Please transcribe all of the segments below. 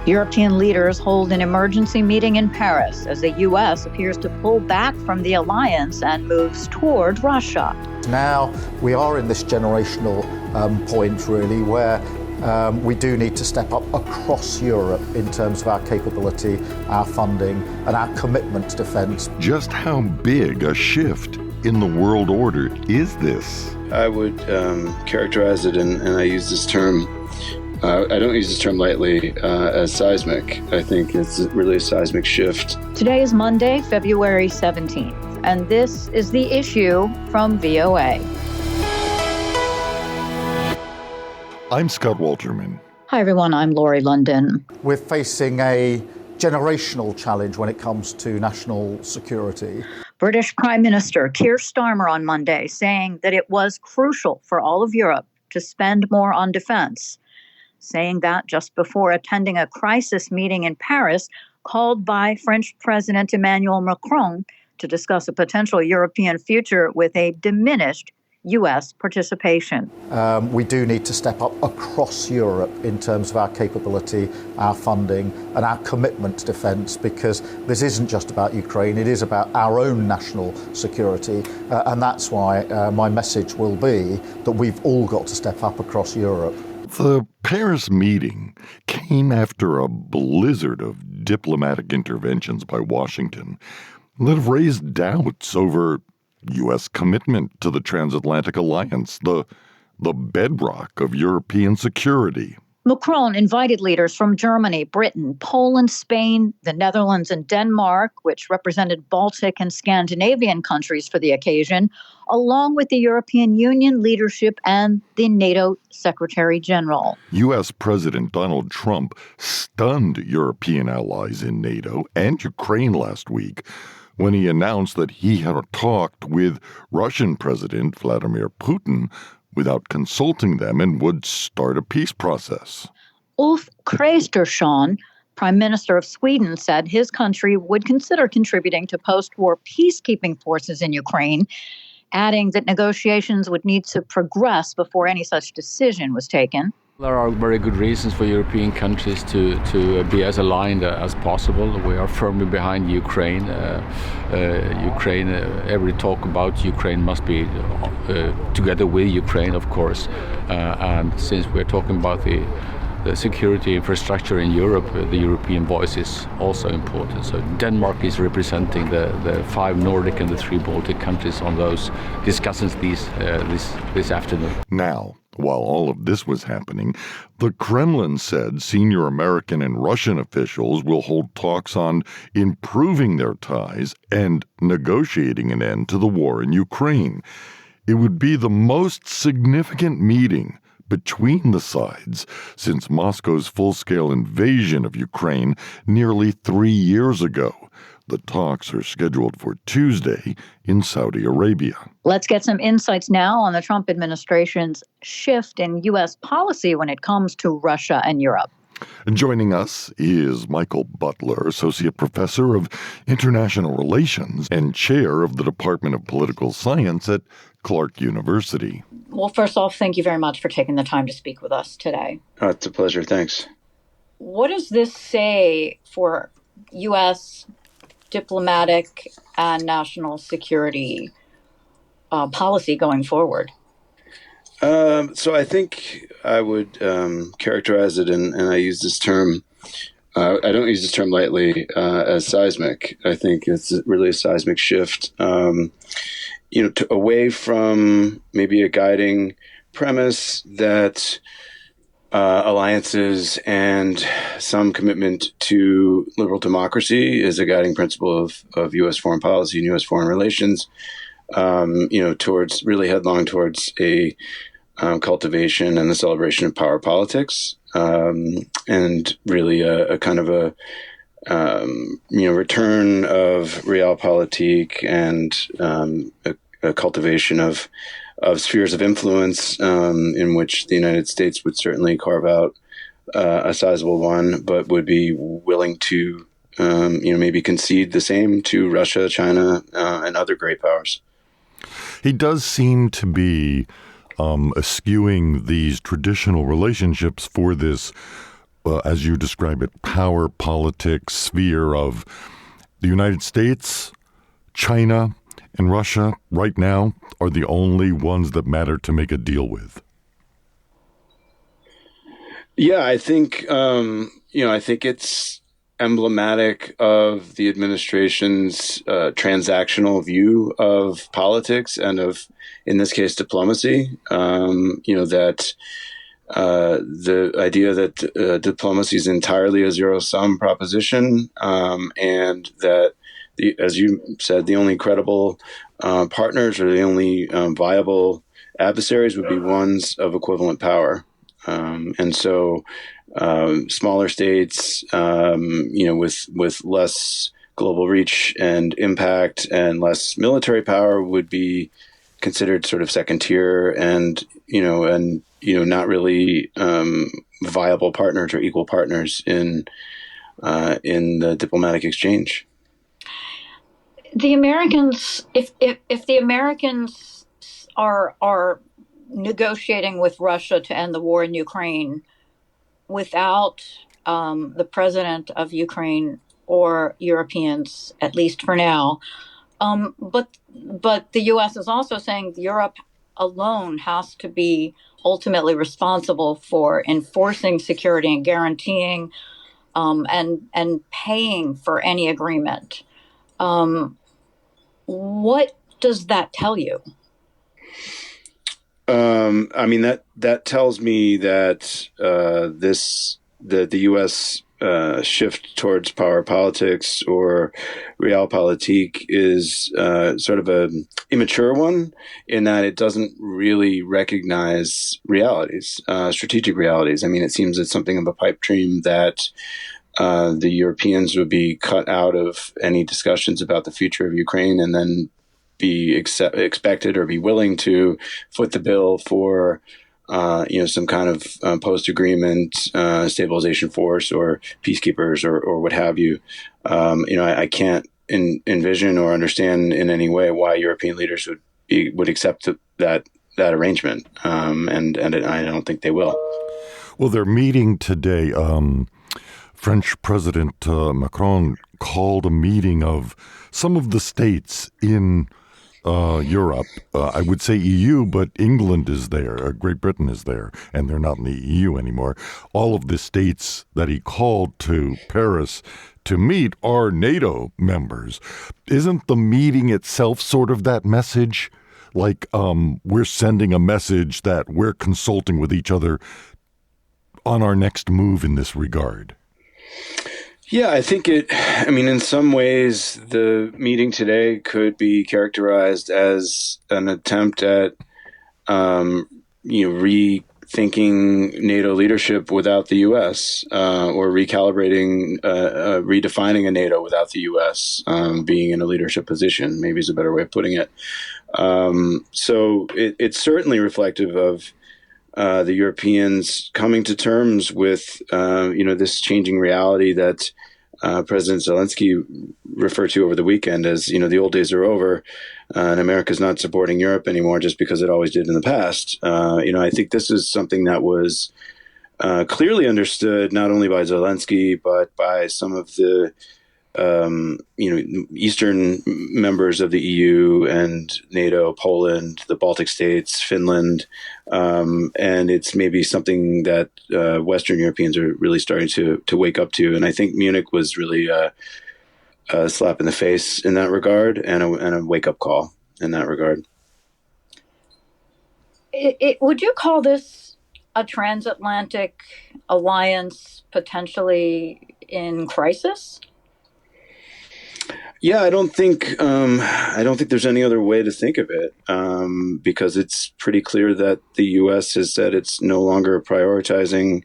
European leaders hold an emergency meeting in Paris as the U.S. appears to pull back from the alliance and moves toward Russia. Now we are in this generational point, really, where we do need to step up across Europe in terms of our capability, our funding, and our commitment to defence. Just how big a shift in the world order is this? I would characterize it, and I use this term, I don't use this term lightly, as seismic. I think it's really a seismic shift. Today is Monday, February 17th, and this is The Issue from VOA. I'm Scott Walterman. Hi, everyone. I'm Laurie London. We're facing a generational challenge when it comes to national security. British Prime Minister Keir Starmer on Monday saying that it was crucial for all of Europe to spend more on defense, saying that just before attending a crisis meeting in Paris called by French President Emmanuel Macron to discuss a potential European future with a diminished U.S. participation. We do need to step up across Europe in terms of our capability, our funding, and our commitment to defence, because this isn't just about Ukraine, it is about our own national security. And that's why my message will be that we've all got to step up across Europe. The Paris meeting came after a blizzard of diplomatic interventions by Washington that have raised doubts over U.S. commitment to the transatlantic alliance, the bedrock of European security. Macron invited leaders from Germany, Britain, Poland, Spain, the Netherlands, and Denmark, which represented Baltic and Scandinavian countries for the occasion, along with the European Union leadership and the NATO Secretary General. U.S. President Donald Trump stunned European allies in NATO and Ukraine last week when he announced that he had talked with Russian President Vladimir Putin without consulting them and would start a peace process. Ulf Kristersson, Prime Minister of Sweden, said his country would consider contributing to post-war peacekeeping forces in Ukraine, adding that negotiations would need to progress before any such decision was taken. There are very good reasons for European countries to be as aligned as possible. We are firmly behind Ukraine. Every talk about Ukraine must be together with Ukraine, of course. And since we're talking about the security infrastructure in Europe, the European voice is also important. So Denmark is representing the 5 Nordic and the 3 Baltic countries on those discussions this afternoon. Now, while all of this was happening, the Kremlin said senior American and Russian officials will hold talks on improving their ties and negotiating an end to the war in Ukraine. It would be the most significant meeting between the sides since Moscow's full-scale invasion of Ukraine nearly 3 years ago. The talks are scheduled for Tuesday in Saudi Arabia. Let's get some insights now on the Trump administration's shift in U.S. policy when it comes to Russia and Europe. And joining us is Michael Butler, Associate Professor of International Relations and Chair of the Department of Political Science at Clark University. Well, first off, thank you very much for taking the time to speak with us today. It's a pleasure. Thanks. What does this say for U.S. diplomatic and national security policy going forward? So I think I would characterize it, and I use this term, I don't use this term lightly, as seismic. I think it's really a seismic shift, away from maybe a guiding premise that alliances and some commitment to liberal democracy is a guiding principle of U.S. foreign policy and U.S. foreign relations, towards really headlong towards a cultivation and the celebration of power politics, and really a kind of a return of realpolitik and a cultivation of spheres of influence, in which the United States would certainly carve out a sizable one, but would be willing to, maybe concede the same to Russia, China, and other great powers. He does seem to be eschewing these traditional relationships for this as you describe it, power politics sphere of the United States, China, and Russia right now are the only ones that matter to make a deal with? Yeah, I think I think it's emblematic of the administration's transactional view of politics and of, in this case, diplomacy. That the idea that diplomacy is entirely a zero-sum proposition, and that, as you said, the only credible partners or the only viable adversaries would be ones of equivalent power. And so smaller states, with less global reach and impact and less military power would be considered sort of second tier and not really viable partners or equal partners in the diplomatic exchange. The Americans, if the Americans are negotiating with Russia to end the war in Ukraine without the president of Ukraine or Europeans, at least for now. But the U.S. is also saying Europe alone has to be ultimately responsible for enforcing security and guaranteeing and paying for any agreement. What does that tell you? That tells me that the U.S. Shift towards power politics or realpolitik is sort of a immature one, in that it doesn't really recognize realities, strategic realities. I mean, it seems it's something of a pipe dream that the Europeans would be cut out of any discussions about the future of Ukraine and then be expected or be willing to foot the bill for some kind of post-agreement stabilization force or peacekeepers or what have you. I can't envision or understand in any way why European leaders would accept that arrangement, and I don't think they will. Well, they're meeting today. French President Macron called a meeting of some of the states in Europe, I would say EU, but England is there, Great Britain is there, and they're not in the EU anymore. All of the states that he called to Paris to meet are NATO members. Isn't the meeting itself sort of that message? Like we're sending a message that we're consulting with each other on our next move in this regard? Yeah, I think in some ways, the meeting today could be characterized as an attempt at, rethinking NATO leadership without the U.S., or recalibrating, redefining a NATO without the U.S. Being in a leadership position, maybe is a better way of putting it. So it's certainly reflective of the Europeans coming to terms with, this changing reality that President Zelensky referred to over the weekend as, the old days are over, and America's not supporting Europe anymore just because it always did in the past. I think this is something that was clearly understood not only by Zelensky, but by some of the Eastern members of the EU and NATO, Poland, the Baltic states, Finland, and it's maybe something that Western Europeans are really starting to wake up to. And I think Munich was really a slap in the face in that regard, and a wake-up call in that regard. Would you call this a transatlantic alliance potentially in crisis? Yeah, I don't think there's any other way to think of it, because it's pretty clear that the U.S. has said it's no longer prioritizing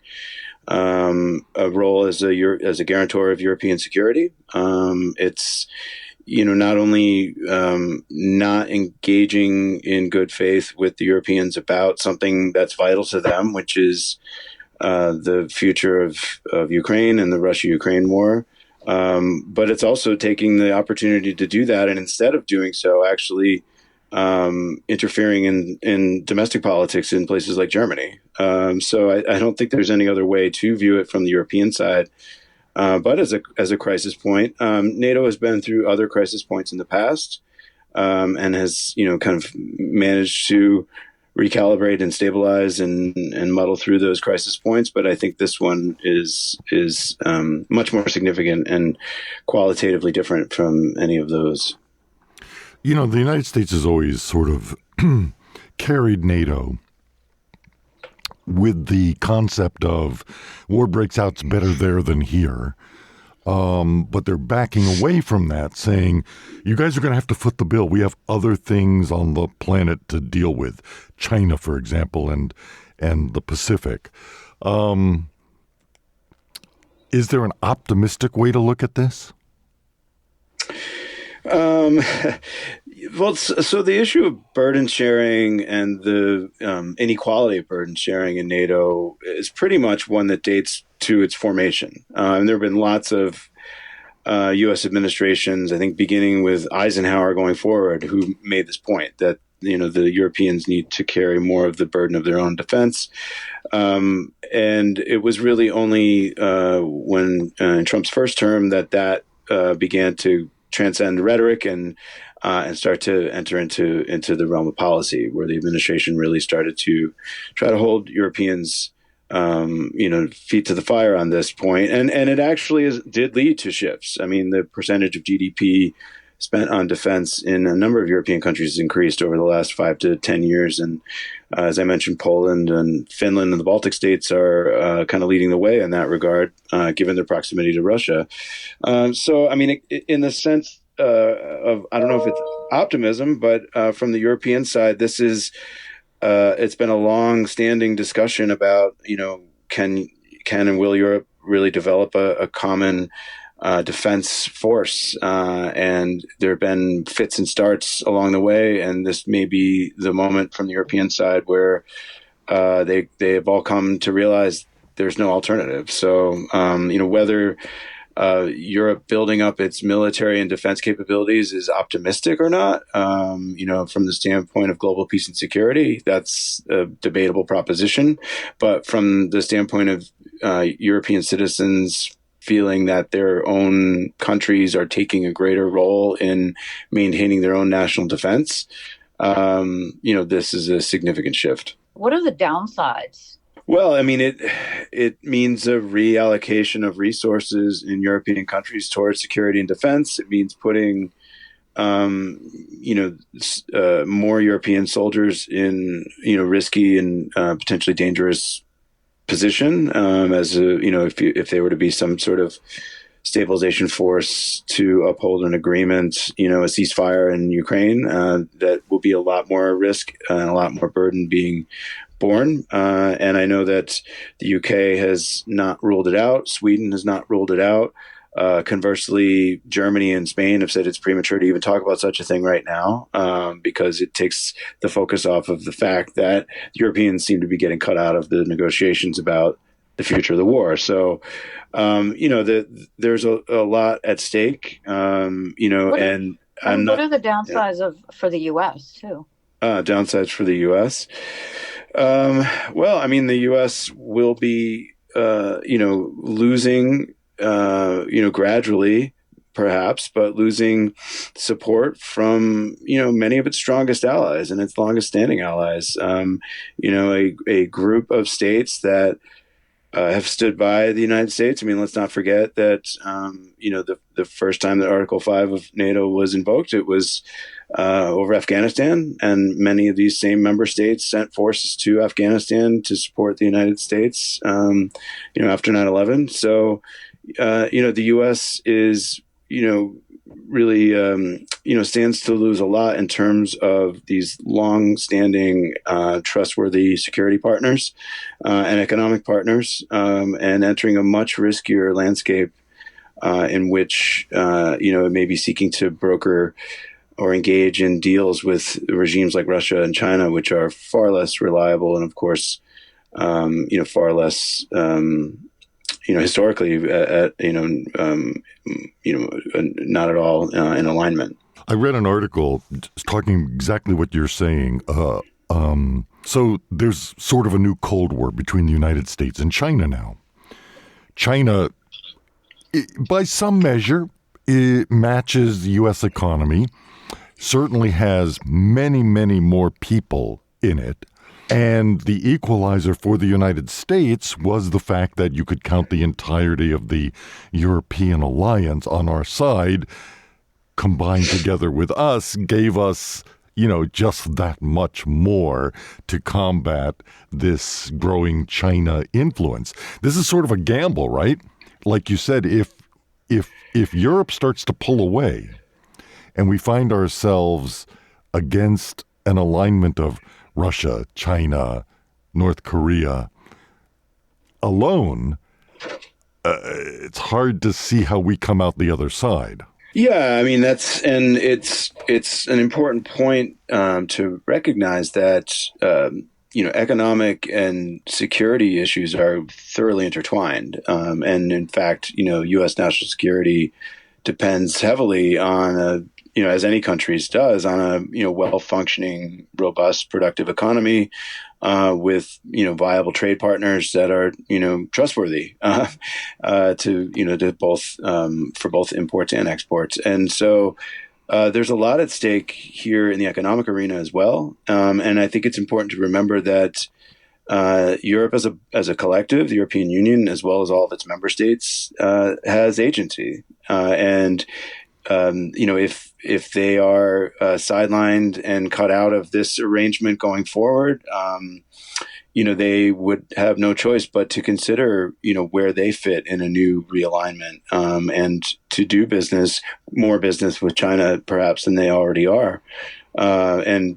a role as a guarantor of European security. It's not only not engaging in good faith with the Europeans about something that's vital to them, which is the future of Ukraine and the Russia-Ukraine war. But it's also taking the opportunity to do that, and instead of doing so, actually interfering in domestic politics in places like Germany. So I don't think there's any other way to view it from the European side. But as a crisis point, NATO has been through other crisis points in the past, and has, kind of managed to recalibrate and stabilize and muddle through those crisis points. But I think this one is much more significant and qualitatively different from any of those. The United States has always sort of carried NATO with the concept of war breaks out, it's better there than here. But they're backing away from that, saying, you guys are going to have to foot the bill. We have other things on the planet to deal with. China, for example, and the Pacific. Is there an optimistic way to look at this? Well, so the issue of burden sharing and the inequality of burden sharing in NATO is pretty much one that dates to its formation. And there have been lots of U.S. administrations, I think beginning with Eisenhower going forward, who made this point that, the Europeans need to carry more of the burden of their own defense. And it was really only when in Trump's first term that began to transcend rhetoric and start to enter into the realm of policy, where the administration really started to try to hold Europeans, feet to the fire on this point. And it actually did lead to shifts. I mean, the percentage of GDP spent on defense in a number of European countries has increased over the last 5 to 10 years. And as I mentioned, Poland and Finland and the Baltic states are kind of leading the way in that regard, given their proximity to Russia. So, I mean, in the sense of, I don't know if it's optimism, but from the European side, this is, it's been a long-standing discussion about, can and will Europe really develop a common defense force, and there have been fits and starts along the way, and this may be the moment from the European side where they have all come to realize there's no alternative. So whether Europe building up its military and defense capabilities is optimistic or not, from the standpoint of global peace and security, that's a debatable proposition. But from the standpoint of European citizens feeling that their own countries are taking a greater role in maintaining their own national defense, this is a significant shift. What are the downsides? Well, I mean, it means a reallocation of resources in European countries towards security and defense. It means putting, more European soldiers in, risky and potentially dangerous position, as if they were to be some sort of stabilization force to uphold an agreement, a ceasefire in Ukraine, that will be a lot more risk and a lot more burden being borne. And I know that the UK has not ruled it out. Sweden has not ruled it out. Conversely, Germany and Spain have said it's premature to even talk about such a thing right now, because it takes the focus off of the fact that Europeans seem to be getting cut out of the negotiations about the future of the war. So, there's a lot at stake, what are the downsides for the U.S. too? Downsides for the U.S. Well, I mean, the U.S. will be, losing, gradually, perhaps, but losing support from, many of its strongest allies and its longest standing allies. A group of states that have stood by the United States. I mean, let's not forget that, the first time that Article 5 of NATO was invoked, it was over Afghanistan, and many of these same member states sent forces to Afghanistan to support the United States, after 9/11. So, the U.S. is, really, stands to lose a lot in terms of these long-standing, trustworthy security partners and economic partners, and entering a much riskier landscape in which, it may be seeking to broker or engage in deals with regimes like Russia and China, which are far less reliable and, of course, far less, historically, not at all in alignment. I read an article talking exactly what you're saying. So there's sort of a new Cold War between the United States and China now. China, by some measure, it matches the U.S. economy, certainly has many, many more people in it. And the equalizer for the United States was the fact that you could count the entirety of the European alliance on our side, combined together with us, gave us, just that much more to combat this growing China influence. This is sort of a gamble, right? Like you said, if Europe starts to pull away and we find ourselves against an alignment of Russia, China, North Korea alone, it's hard to see how we come out the other side. Yeah, I mean, it's an important point to recognize that economic and security issues are thoroughly intertwined, and in fact, U.S. national security depends heavily on as any country's does, on a well-functioning, robust, productive economy with viable trade partners that are trustworthy to both for both imports and exports. And so there's a lot at stake here in the economic arena as well. And I think it's important to remember that Europe as a collective, the European Union, as well as all of its member states, has agency. If they are sidelined and cut out of this arrangement going forward, they would have no choice but to consider, where they fit in a new realignment, and to do more business with China, perhaps than they already are. One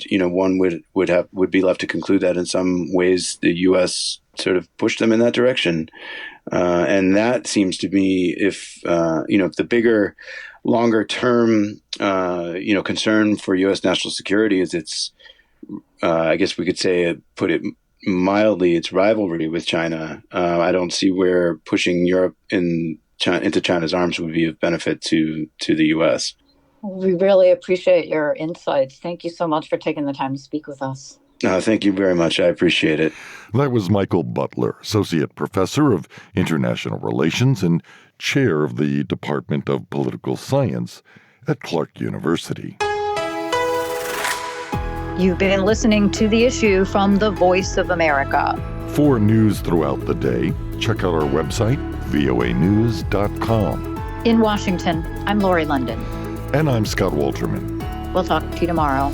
would be left to conclude that in some ways the U.S. sort of pushed them in that direction, and that seems to be if the bigger, longer term, concern for U.S. national security is its, I guess we could say, put it mildly, its rivalry with China. I don't see where pushing Europe into China's arms would be of benefit to the U.S. We really appreciate your insights. Thank you so much for taking the time to speak with us. Thank you very much. I appreciate it. That was Michael Butler, Associate Professor of International Relations and Chair of the Department of Political Science at Clark University. You've been listening to The Issue from the Voice of America. For news throughout the day, check out our website, voanews.com. In Washington, I'm Lori London. And I'm Scott Walterman. We'll talk to you tomorrow.